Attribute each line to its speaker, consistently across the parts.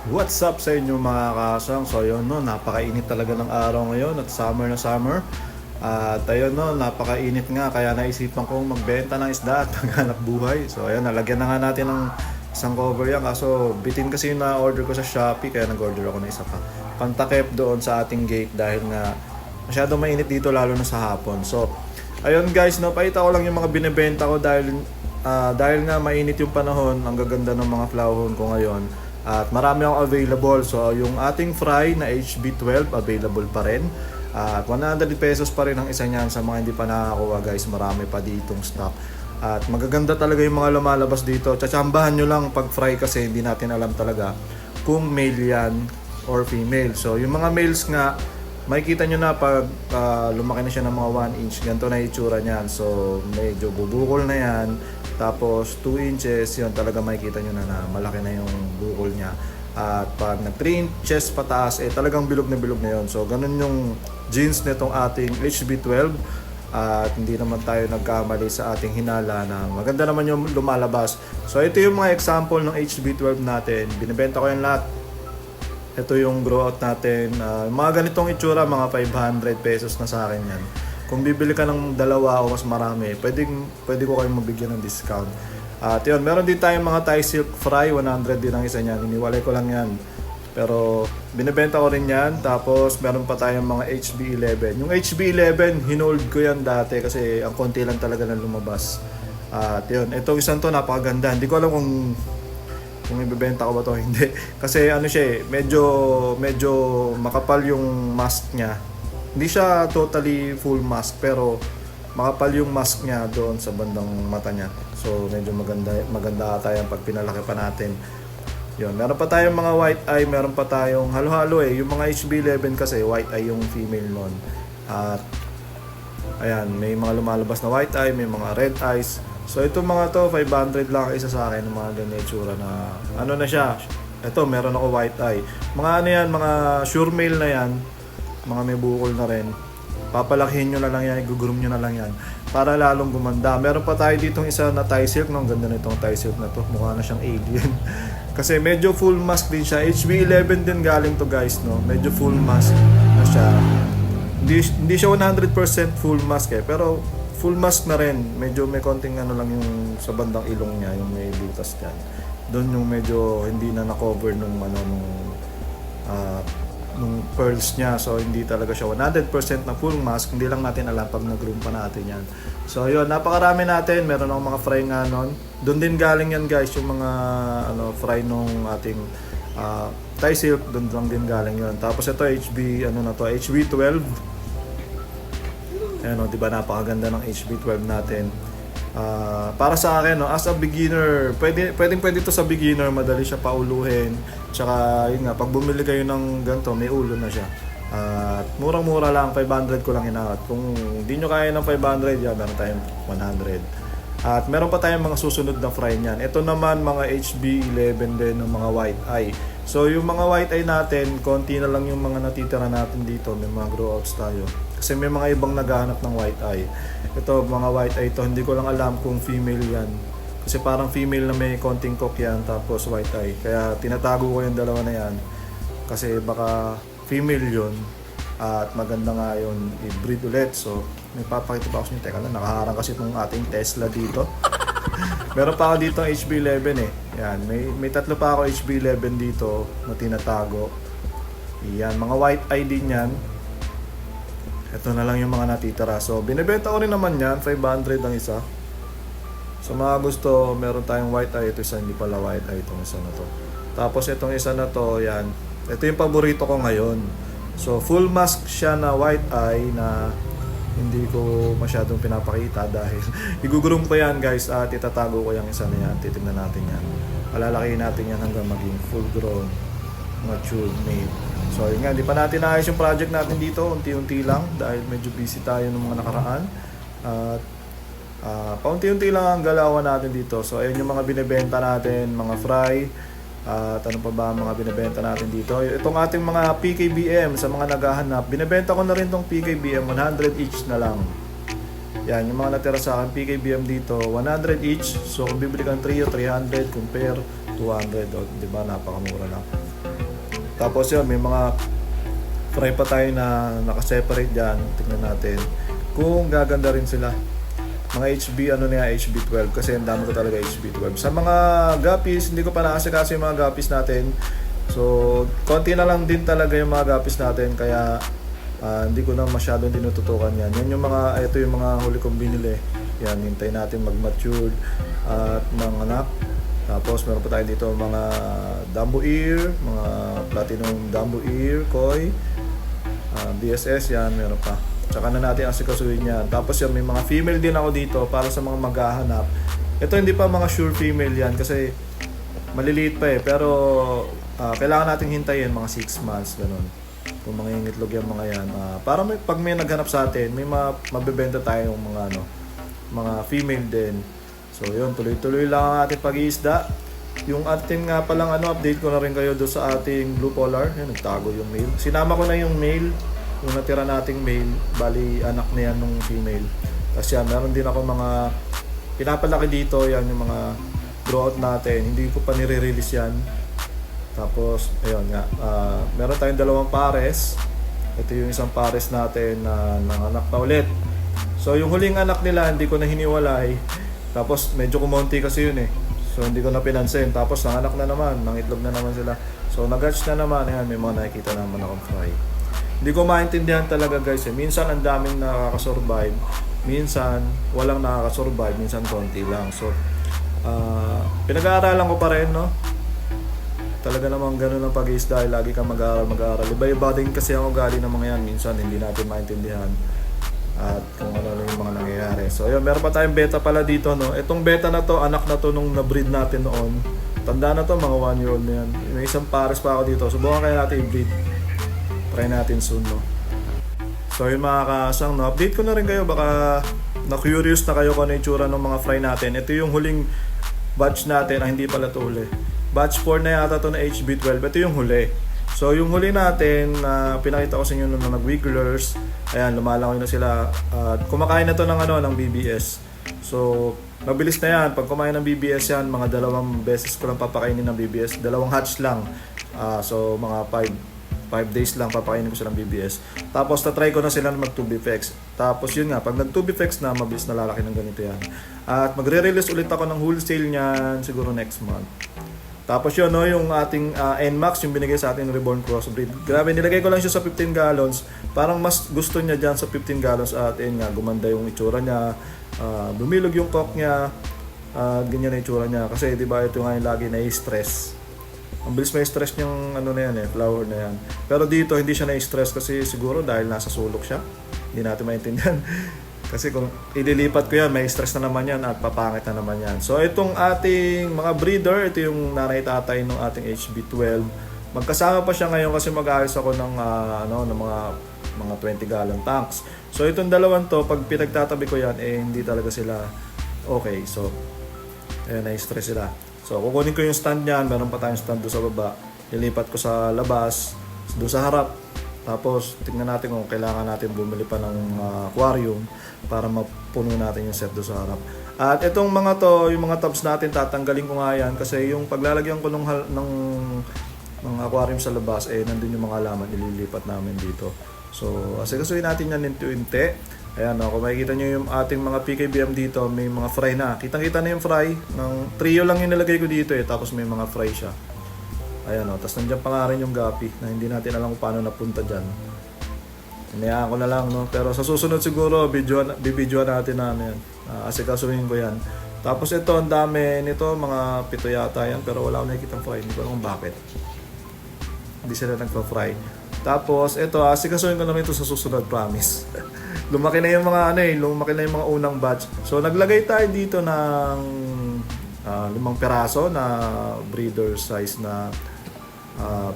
Speaker 1: What's up sa inyo mga kasang? So ayun no, napakainit talaga ng araw ngayon at summer na summer. At ayun no, napakainit nga kaya naisipan kong magbenta ng isda at maghanap buhay. So ayun, nalagyan na nga natin ng isang cover yan. Kaso bitin kasi yung na-order ko sa Shopee kaya nag-order ako ng isa pa. Pantakip doon sa ating gate dahil nga masyadong mainit dito lalo na sa hapon. So ayun guys, no, pakita ko lang yung mga binebenta ko dahil nga mainit yung panahon, ang gaganda ng mga flowon ko ngayon. At marami akong available. So yung ating fry na HB12 available pa rin. At 100 pesos pa rin ang isa niyan sa mga hindi pa nakakuha guys. Marami pa ditong stock. At magaganda talaga yung mga lumalabas dito. Tsatsambahan nyo lang pag fry kasi hindi natin alam talaga kung male yan or female. So yung mga males nga, makikita nyo na pag lumaki na siya ng mga 1 inch. Ganito na itsura niyan. So medyo bubukol na yan. Tapos 2 inches, yun talaga makikita nyo na malaki na yung bukol niya. At pag nag 3 inches pataas, talagang bilog na yun. So ganun yung jeans nitong ating HB12. At hindi naman tayo nagkamali sa ating hinala na maganda naman yung lumalabas. So ito yung mga example ng HB12 natin. Binibenta ko yan lahat. Ito yung grow out natin. Mga ganitong itsura, mga 500 pesos na sa akin yan. Kung bibili ka ng dalawa o mas marami, pwede ko kayong mabigyan ng discount. At yun, meron din tayong mga Thai silk fry, 100 din ang isa niyan. Iniwalay ko lang yan. Pero binibenta ko rin yan. Tapos meron pa tayong mga HB11. Yung HB11, hinold ko yan dati kasi ang konti lang talaga na lumabas. At yun, itong isang to napakaganda. Hindi ko alam kung ibebenta ko ba to hindi. Kasi ano siya medyo makapal yung mask niya. Hindi siya totally full mask pero makapal yung mask niya doon sa bandang mata niya. So medyo maganda ata yan pag pinalaki pa natin. Yun, meron pa tayong mga white eye, meron pa tayong halo-halo Yung mga HB11 kasi white eye yung female nun. At ayan, may mga lumalabas na white eye, may mga red eyes. So itong mga to, 500 lang isa sa akin, mga ganyan itsura na ano na siya. Ito, meron ako white eye. Mga ano yan, mga sure male na yan. Mga may bukol na rin. Papalakihin nyo na lang yan, igugroom nyo na lang yan para lalong gumanda. Meron pa tayo ditong isa na Thai silk. Ang ganda nitong Thai silk na to. Mukha na siyang alien. Kasi medyo full mask din siya. HB11 din galing to guys, no? Medyo full mask na siya. Hindi siya 100% full mask pero full mask na rin. Medyo may konting ano lang yung sa bandang ilong niya, yung may butas dyan. Doon yung medyo hindi na na-cover nung pearls niya. So hindi talaga siya 100% na full mask. Hindi lang natin alam pag nag-groom pa natin yan. So yun, napakarami natin. Meron akong mga fry nga nun. Doon din galing yan guys, yung mga fry nung ating Thai silk. Doon lang din galing yun. Tapos ito HB12. Ayan o, diba napakaganda ng HB12 natin. Para sa akin, as a beginner, pwede to sa beginner, madali siya pauluhin. Tsaka yun nga, pag bumili kayo ng ganito, may ulo na siya. At murang-mura lang, 500 ko lang inawat. Kung hindi nyo kaya ng 500, meron tayong 100. At meron pa tayong mga susunod na fry niyan. Ito naman mga HB11 din ng mga white eye. So yung mga white eye natin, konti na lang yung mga natitira natin dito. May mga grow outs tayo. Kasi may mga ibang naghahanap ng white eye. Ito, mga white eye to, hindi ko lang alam kung female yan. Kasi parang female na may konting cock yan, tapos white eye. Kaya tinatago ko yung dalawa na yan. Kasi baka female yun. At maganda nga yun, i-breed ulit. So, may papakita pa ako sa inyo. Teka lang, nakaharang kasi itong ating Tesla dito. Meron pa ako dito ang HB11 Yan, may tatlo pa ako HB11 dito na tinatago. Yan, mga white eye din yan. Ito na lang yung mga natitira. So, binibenta ko rin naman yan. 500 ang isa. So, mga gusto, meron tayong white eye. Ito isa, hindi pala white eye itong isa na to. Tapos, itong isa na to, yan. Ito yung paborito ko ngayon. So, full mask siya na white eye na hindi ko masyadong pinapakita dahil igugroom ko yan guys at itatago ko yung isa na yan. Titignan natin yan. Palalakihin natin yan hanggang maging full grown, mature male. So yun nga, di pa natin naayos yung project natin dito, unti-unti lang dahil medyo busy tayo ng mga nakaraan. At paunti-unti lang ang galawan natin dito. So ayun yung mga binebenta natin, mga fry. At ano pa ba ang mga binebenta natin dito? Itong ating mga PKBM sa mga naghahanap, binebenta ko na rin itong PKBM, 100 each na lang. Yan, yung mga natira sa akin, PKBM dito, 100 each. So kung bibili kang 3 o 300, compare 200, diba? Napakamura lang. Tapos yun, may mga fry pa tayo na naka-separate dyan. Tingnan natin kung gaganda rin sila. Mga HB, HB12 kasi ang dami ko talaga HB12. Sa mga guppies, hindi ko pa naasikaso yung mga guppies natin. So, konti na lang din talaga yung mga guppies natin kaya hindi ko na masyadong tinututukan yan. Yan yung mga, ito yung mga huli kong binili. Yan, hintay natin mag-mature at manganak. Tapos meron pa tayo dito mga Dumbo Ear, mga Platinum Dumbo Ear, Koi, DSS yan, meron pa. Tsaka na natin asikasuhin yan. Tapos yan, may mga female din ako dito para sa mga maghahanap. Ito hindi pa mga sure female yan kasi maliliit pa eh. Pero kailangan natin hintayin mga 6 months, ganun. Kung mga ingitlog yung mga yan. Para pag may naghanap sa atin, may mabibenta tayong mga mga female din. So yun, tuloy-tuloy lang ang ating pag-iisda. Yung ating nga palang update ko na rin kayo doon sa ating blue polar. Yan, nagtago yung male. Sinama ko na yung male, yung natira nating male. Bali, anak na yan ng female. Tapos yan, meron din ako mga pinapalaki dito. Yan yung mga grow out natin. Hindi ko pa nire-release yan. Tapos, ayun nga. Meron tayong 2 pares. Ito yung isang pares natin na nanganak pa ulit. So, yung huling anak nila, hindi ko na hiniwalay. Tapos, medyo kumonti kasi yun eh. So, hindi ko na pinansin. Tapos, nanganak na naman. Nangitlog na naman sila. So, nag-hatch na naman. Ayan, may mga nakikita naman akong fry. Hindi ko maintindihan talaga guys eh. Minsan, ang daming nakakasurvive. Minsan, walang nakakasurvive. Minsan, konti lang. So, pinag-aaralan ko pa rin, no? Talaga namang ganun ang pag-iisda. Lagi kang mag-aaral. Iba-iba din kasi ang ugali ng mga yan. Minsan, hindi natin maintindihan. At kung ano yung mga nangyayari. So ayun, meron pa tayong beta pala dito, no. Itong beta na to, anak na to nung na-breed natin noon. Tanda na to, mga 1 year old na yan. May isang pares pa ako dito. Subukan kaya natin i-breed. Try natin soon, no. So yun mga kasang, no. Update ko na rin kayo. Baka na-curious na kayo kung ano yung tsura ng mga fry natin. Ito yung huling batch natin. Hindi pala to huli. Batch 4 na yata to na HB12. Ito yung huli. So yung huli natin na pinakita ko sa inyo nung nag-wigglers, ayan, lumalangoy na sila at kumakain na to ng BBS. So mabilis na yan. Pag kumain ng BBS yan, mga 2 beses ko lang papakainin ng BBS. 2 hatch lang. So mga 5 days lang papakainin ko silang BBS. Tapos tatry ko na sila na mag 2BFX. Tapos yun nga, pag nag 2BFX na, mabilis na lalaki ng ganito yan. At magre-release ulit ako ng wholesale niyan siguro next month. Tapos yun, no, yung ating NMAX, yung binigay sa ating Reborn Crossbreed. Grabe, nilagay ko lang siya sa 15 gallons. Parang mas gusto niya dyan sa 15 gallons at yun nga, gumanda yung itsura niya. Bumilog yung cock niya. Ganyan na itsura niya. Kasi di ba ito nga yung lagi na-stress. Ang bilis may stress niyang na yan flower na yan. Pero dito hindi siya na-stress kasi siguro dahil nasa sulok siya. Hindi natin maintindihan. Kasi kung ililipat ko yan, may stress na naman yan at papangit na naman yan. So itong ating mga breeder, ito yung nanay-tatay ng ating HB12. Magkasama pa siya ngayon kasi mag-aayos ako ng mga 20 gallon tanks. So itong dalawang to, pag pinagtatabi ko yan, hindi talaga sila okay. So ayan, na-stress sila. So kukunin ko yung stand niyan, meron pa tayong stand doon sa baba. Lilipat ko sa labas, doon sa harap. Tapos tingnan natin kung kailangan natin bumili pa ng aquarium para mapuno natin yung set doon sa harap. At itong mga to, yung mga tubs natin, tatanggalin ko nga yan kasi yung paglalagyan ko ng aquarium sa labas, nandun yung mga laman, ililipat namin dito. So asikasuhin natin yan unti-unti. Ayan, kung makikita nyo yung ating mga PKBM dito, may mga fry na. Kitang-kita na yung fry. Ng trio lang yung nilagay ko dito tapos may mga fry siya. Ayan, tapos nandiyan pa nga rin yung guppy na hindi natin alam kung paano napunta dyan. Hinayaan ko na lang, no? Pero sa susunod siguro, bibidyoan natin na yan. Asikasuhin ko yan. Tapos ito, ang dami nito, mga 7 yata yan, pero wala akong nakikitang fry. Hindi ko alam kung bakit. Hindi sila nagpa-fry. Tapos ito, asikasuhin ko na rin ito sa susunod, promise. Lumaki na yung mga lumaki na yung mga unang batch. So naglagay tayo dito ng 5 peraso na breeder size na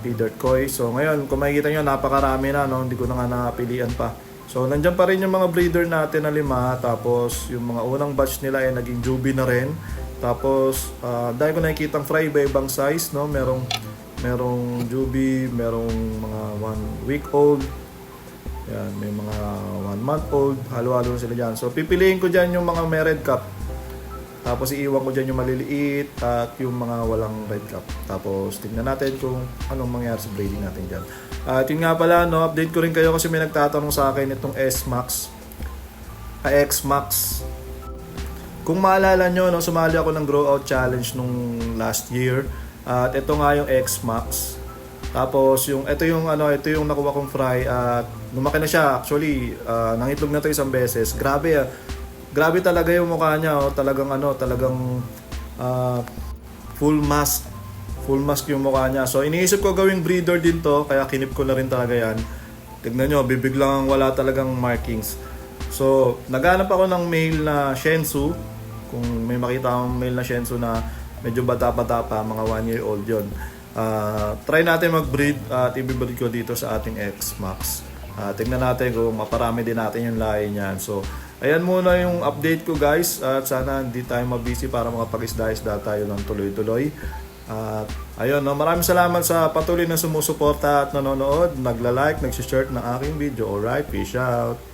Speaker 1: feeder koi. So ngayon, kung makikita nyo, napakarami na, no? Hindi ko na nga napilian pa. So nandyan pa rin yung mga breeder natin na 5. Tapos yung mga unang batch nila ay naging juby na rin. Tapos dahil ko nakikitang fry iba-ibang size, no? Merong juby, merong mga 1 week old. Yan, may mga 1 month old. Halo-halo sila dyan. So pipiliin ko dyan yung mga may red cap. Tapos iiwan ko dyan yung maliliit at yung mga walang red cap. Tapos tingnan natin kung anong mangyari sa breeding natin dyan. At yun nga pala, no, update ko rin kayo kasi may nagtatanong sa akin itong S-Max. X-Max. Kung maalala nyo, no, sumali ako ng Grow Out Challenge nung last year. At ito nga yung X-Max. Tapos ito yung nakuha kong fry at lumaki na siya. Actually, nangitlog na to isang beses. Grabe talaga yung mukha niya, oh. Talagang full mask. Full mask yung mukha niya. So iniisip ko gawing breeder din to, kaya kinip ko na rin talaga yan. Tignan nyo, bibig lang, wala talagang markings. So naghanap ako ng male na Shih Tzu. Kung may makita akong male na Shih Tzu na medyo bata-bata pa, mga 1 year old yon. Try natin mag-breed at i-breed ko dito sa ating X-Max. Tingnan natin kung maparami din natin yung lahi niyan. So, ayan muna yung update ko guys. At sana hindi tayo mabisi para makapag-isda-isda tayo ng tuloy-tuloy. At ayun, no, maraming salamat sa patuloy na sumusuporta at nanonood, nagla-like, nag-share ng aking video. Alright, peace out!